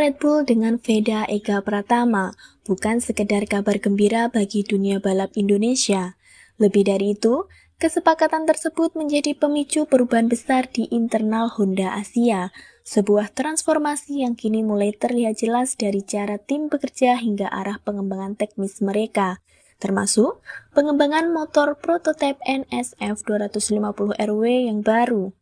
Red Bull dengan Veda Ega Pratama bukan sekedar kabar gembira bagi dunia balap Indonesia. Lebih dari itu, kesepakatan tersebut menjadi pemicu perubahan besar di internal Honda Asia, sebuah transformasi yang kini mulai terlihat jelas dari cara tim bekerja hingga arah pengembangan teknis mereka, termasuk pengembangan motor prototipe NSF 250RW yang baru.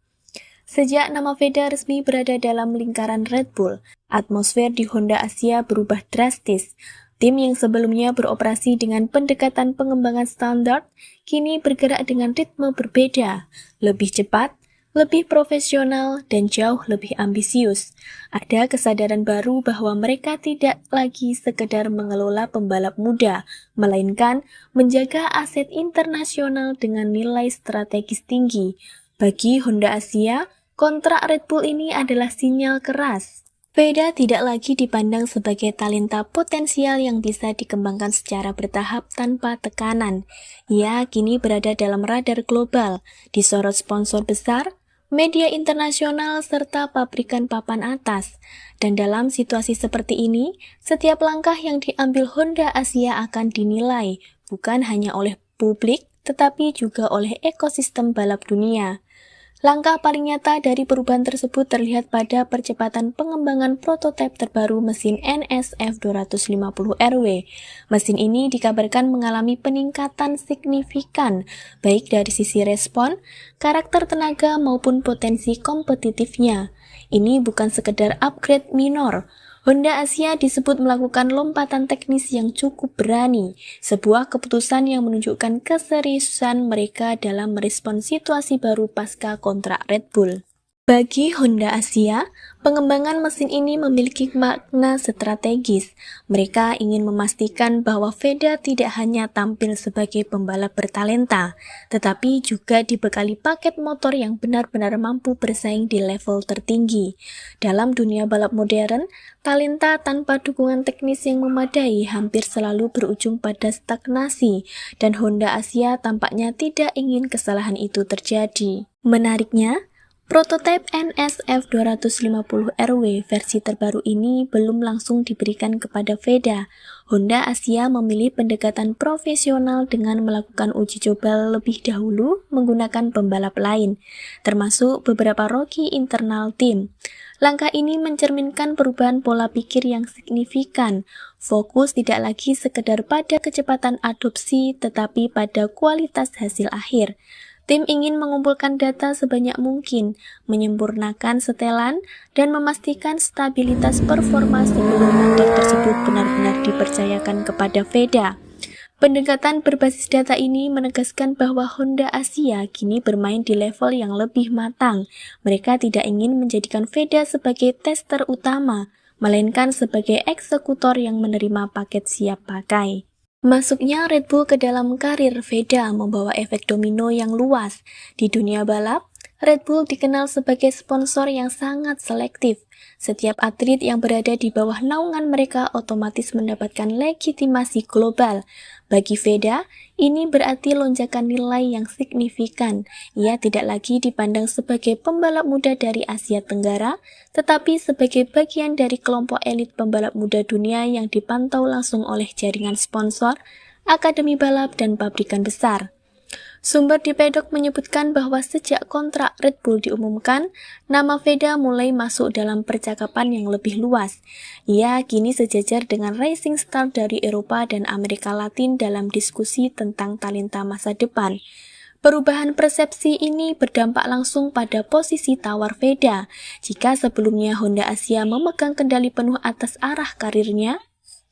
Sejak nama Veda resmi berada dalam lingkaran Red Bull, atmosfer di Honda Asia berubah drastis. Tim yang sebelumnya beroperasi dengan pendekatan pengembangan standar, kini bergerak dengan ritme berbeda, lebih cepat, lebih profesional, dan jauh lebih ambisius. Ada kesadaran baru bahwa mereka tidak lagi sekedar mengelola pembalap muda, melainkan menjaga aset internasional dengan nilai strategis tinggi. Bagi Honda Asia, kontrak Red Bull ini adalah sinyal keras. Veda tidak lagi dipandang sebagai talenta potensial yang bisa dikembangkan secara bertahap tanpa tekanan. Ia kini berada dalam radar global, disorot sponsor besar, media internasional, serta pabrikan papan atas. Dan dalam situasi seperti ini, setiap langkah yang diambil Honda Asia akan dinilai, bukan hanya oleh publik, tetapi juga oleh ekosistem balap dunia. Langkah paling nyata dari perubahan tersebut terlihat pada percepatan pengembangan prototipe terbaru mesin NSF 250RW. Mesin ini dikabarkan mengalami peningkatan signifikan, baik dari sisi respon, karakter tenaga maupun potensi kompetitifnya. Ini bukan sekedar upgrade minor. Honda Asia disebut melakukan lompatan teknis yang cukup berani, sebuah keputusan yang menunjukkan keseriusan mereka dalam merespons situasi baru pasca kontrak Red Bull. Bagi Honda Asia, pengembangan mesin ini memiliki makna strategis. Mereka ingin memastikan bahwa Veda tidak hanya tampil sebagai pembalap bertalenta, tetapi juga dibekali paket motor yang benar-benar mampu bersaing di level tertinggi. Dalam dunia balap modern, talenta tanpa dukungan teknis yang memadai hampir selalu berujung pada stagnasi, dan Honda Asia tampaknya tidak ingin kesalahan itu terjadi. Menariknya, prototipe NSF 250RW versi terbaru ini belum langsung diberikan kepada Veda. Honda Asia memilih pendekatan profesional dengan melakukan uji coba lebih dahulu menggunakan pembalap lain, termasuk beberapa rookie internal tim. Langkah ini mencerminkan perubahan pola pikir yang signifikan. Fokus tidak lagi sekedar pada kecepatan adopsi, tetapi pada kualitas hasil akhir. Tim ingin mengumpulkan data sebanyak mungkin, menyempurnakan setelan, dan memastikan stabilitas performa sebelum motor tersebut benar-benar dipercayakan kepada Veda. Pendekatan berbasis data ini menegaskan bahwa Honda Asia kini bermain di level yang lebih matang. Mereka tidak ingin menjadikan Veda sebagai tester utama, melainkan sebagai eksekutor yang menerima paket siap pakai. Masuknya Red Bull ke dalam karir Veda membawa efek domino yang luas. Di dunia balap, Red Bull dikenal sebagai sponsor yang sangat selektif. Setiap atlet yang berada di bawah naungan mereka otomatis mendapatkan legitimasi global. Bagi Veda, ini berarti lonjakan nilai yang signifikan. Ia tidak lagi dipandang sebagai pembalap muda dari Asia Tenggara, tetapi sebagai bagian dari kelompok elit pembalap muda dunia yang dipantau langsung oleh jaringan sponsor, akademi balap, dan pabrikan besar. Sumber di Pedok menyebutkan bahwa sejak kontrak Red Bull diumumkan, nama Veda mulai masuk dalam percakapan yang lebih luas. Ia kini sejajar dengan racing star dari Eropa dan Amerika Latin dalam diskusi tentang talenta masa depan. Perubahan persepsi ini berdampak langsung pada posisi tawar Veda. Jika sebelumnya Honda Asia memegang kendali penuh atas arah karirnya,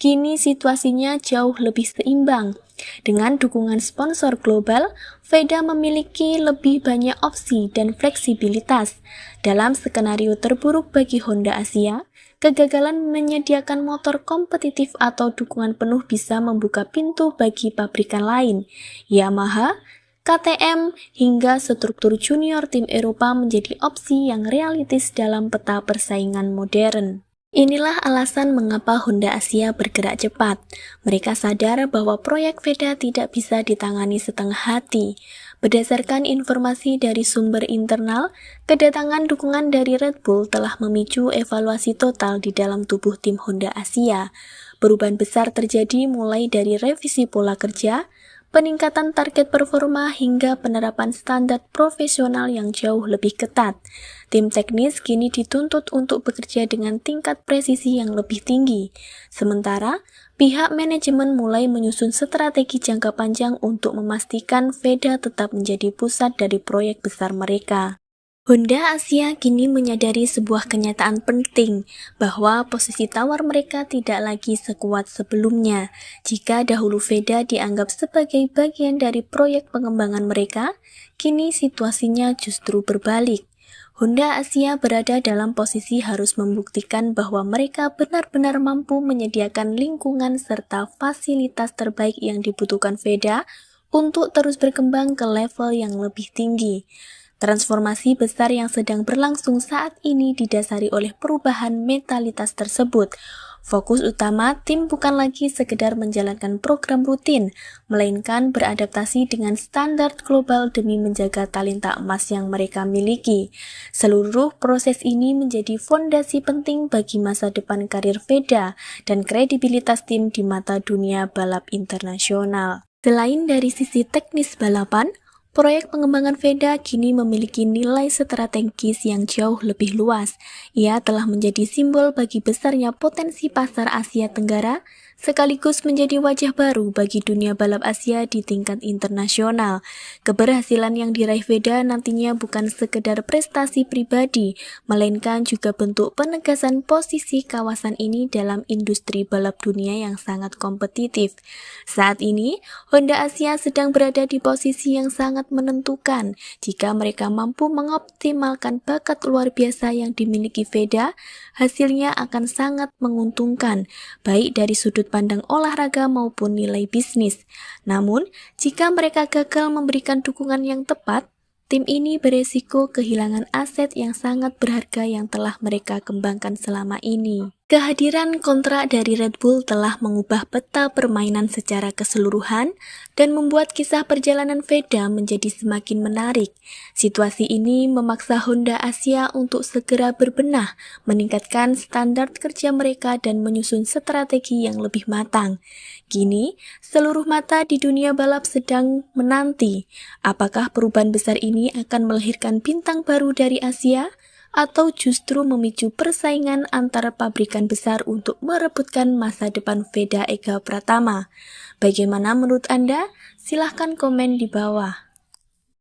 kini situasinya jauh lebih seimbang. Dengan dukungan sponsor global, Veda memiliki lebih banyak opsi dan fleksibilitas. Dalam skenario terburuk bagi Honda Asia, kegagalan menyediakan motor kompetitif atau dukungan penuh bisa membuka pintu bagi pabrikan lain. Yamaha, KTM, hingga struktur junior tim Eropa menjadi opsi yang realistis dalam peta persaingan modern. Inilah alasan mengapa Honda Asia bergerak cepat. Mereka sadar bahwa proyek Veda tidak bisa ditangani setengah hati. Berdasarkan informasi dari sumber internal, kedatangan dukungan dari Red Bull telah memicu evaluasi total di dalam tubuh tim Honda Asia. Perubahan besar terjadi mulai dari revisi pola kerja, peningkatan target performa hingga penerapan standar profesional yang jauh lebih ketat. Tim teknis kini dituntut untuk bekerja dengan tingkat presisi yang lebih tinggi. Sementara, pihak manajemen mulai menyusun strategi jangka panjang untuk memastikan VEDA tetap menjadi pusat dari proyek besar mereka. Honda Asia kini menyadari sebuah kenyataan penting bahwa posisi tawar mereka tidak lagi sekuat sebelumnya. Jika dahulu VEDA dianggap sebagai bagian dari proyek pengembangan mereka, kini situasinya justru berbalik. Honda Asia berada dalam posisi harus membuktikan bahwa mereka benar-benar mampu menyediakan lingkungan serta fasilitas terbaik yang dibutuhkan VEDA untuk terus berkembang ke level yang lebih tinggi. Transformasi besar yang sedang berlangsung saat ini didasari oleh perubahan mentalitas tersebut. Fokus utama tim bukan lagi sekedar menjalankan program rutin, melainkan beradaptasi dengan standar global demi menjaga talenta emas yang mereka miliki. Seluruh proses ini menjadi fondasi penting bagi masa depan karir VEDA dan kredibilitas tim di mata dunia balap internasional. Selain dari sisi teknis balapan, proyek pengembangan VEDA kini memiliki nilai strategis yang jauh lebih luas. Ia telah menjadi simbol bagi besarnya potensi pasar Asia Tenggara, sekaligus menjadi wajah baru bagi dunia balap Asia di tingkat internasional. Keberhasilan yang diraih VEDA nantinya bukan sekedar prestasi pribadi, melainkan juga bentuk penegasan posisi kawasan ini dalam industri balap dunia yang sangat kompetitif. Saat ini, Honda Asia sedang berada di posisi yang sangat menentukan. Jika mereka mampu mengoptimalkan bakat luar biasa yang dimiliki VEDA, hasilnya akan sangat menguntungkan, baik dari sudut pandang olahraga maupun nilai bisnis. Namun, jika mereka gagal memberikan dukungan yang tepat, tim ini beresiko kehilangan aset yang sangat berharga yang telah mereka kembangkan selama ini. Kehadiran kontrak dari Red Bull telah mengubah peta permainan secara keseluruhan dan membuat kisah perjalanan VEDA menjadi semakin menarik. Situasi ini memaksa Honda Asia untuk segera berbenah, meningkatkan standar kerja mereka dan menyusun strategi yang lebih matang. Kini, seluruh mata di dunia balap sedang menanti apakah perubahan besar ini akan melahirkan bintang baru dari Asia, atau justru memicu persaingan antara pabrikan besar untuk merebutkan masa depan VEDA Ega Pratama. Bagaimana menurut Anda? Silahkan komen di bawah.